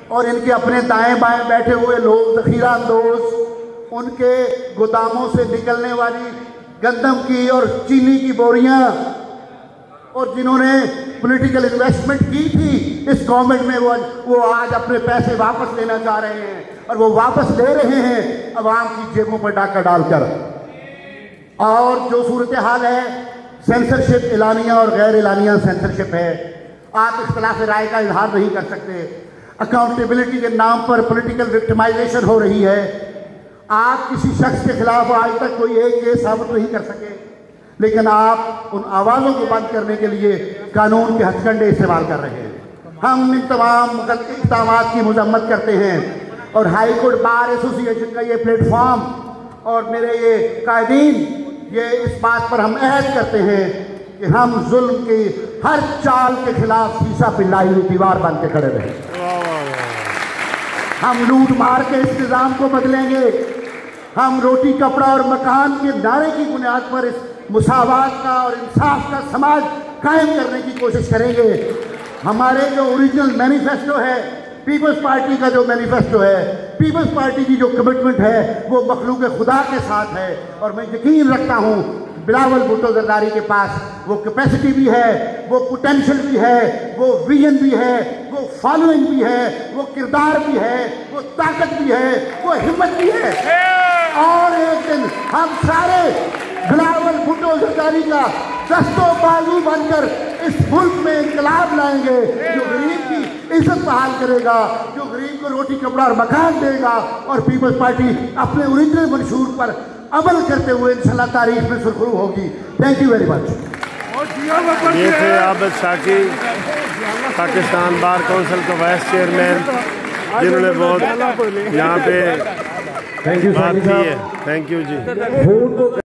اور ان کے اپنے دائیں بائیں بیٹھے ہوئے لوگ ذخیرہ اندوز ان کے گوداموں سے نکلنے والی گندم کی اور چینی کی بوریاں اور جنہوں نے پولیٹیکل انویسٹمنٹ کی تھی اس گورنمنٹ میں وہ آج اپنے پیسے واپس لینا چاہ رہے ہیں اور وہ واپس لے رہے ہیں عوام کی جیبوں پر ڈاکہ ڈال کر. اور جو صورتحال ہے سینسرشپ اعلانیہ اور غیر اعلانیہ سینسرشپ ہے. آپ اختلاف رائے کا اظہار نہیں کر سکتے. اکاؤنٹیبلٹی کے نام پر پولیٹیکل وکٹمائزیشن ہو رہی ہے. آپ کسی شخص کے خلاف آج تک کوئی ایک کیس ثابت نہیں کر سکے لیکن آپ ان آوازوں کو بند کرنے کے لیے قانون کے ہتھ کنڈے استعمال کر رہے ہیں. ہم ان تمام اقدامات کی مذمت کرتے ہیں اور ہائی کورٹ بار ایسوسی ایشن کا یہ پلیٹ فارم اور میرے یہ قائدین یہ اس بات پر ہم عہد کرتے ہیں کہ ہم ظلم کی ہر چال کے خلاف سیسا پلائی ہوئی دیوار بن کے کھڑے رہیں. ہم لوٹ مار کے اس نظام کو بدلیں گے. ہم روٹی کپڑا اور مکان کے نعرے کی بنیاد پر اس مساوات کا اور انصاف کا سماج قائم کرنے کی کوشش کریں گے. ہمارے جو اوریجنل مینیفیسٹو ہے پیپلز پارٹی کا جو مینیفیسٹو ہے پیپلز پارٹی کی جو کمٹمنٹ ہے وہ مخلوق خدا کے ساتھ ہے اور میں یقین رکھتا ہوں بلاول بھٹو زرداری کے پاس وہ کیپیسٹی بھی ہے وہ پوٹینشل بھی ہے وہ ویژن بھی ہے وہ فالوئنگ بھی ہے وہ کردار بھی ہے وہ طاقت بھی ہے وہ ہمت بھی ہے. اور ایک دن ہم سارے بلاول بھٹو زرداری کا دست و بازو بن کر اس ملک میں انقلاب لائیں گے جو غریب کی عزت بحال کرے گا جو غریب کو روٹی کپڑا اور مکان دے گا اور پیپلز پارٹی اپنے اوریجنل منشور پر عمل کرتے ہوئے انشاءاللہ تاریخ میں سرخرو ہوگی. Thank you very much. یہ تھے عابد شاکی پاکستان بار کونسل کا وائس چیئرمین جنہوں نے بہت یہاں پہ بات کی ہے. Thank you G.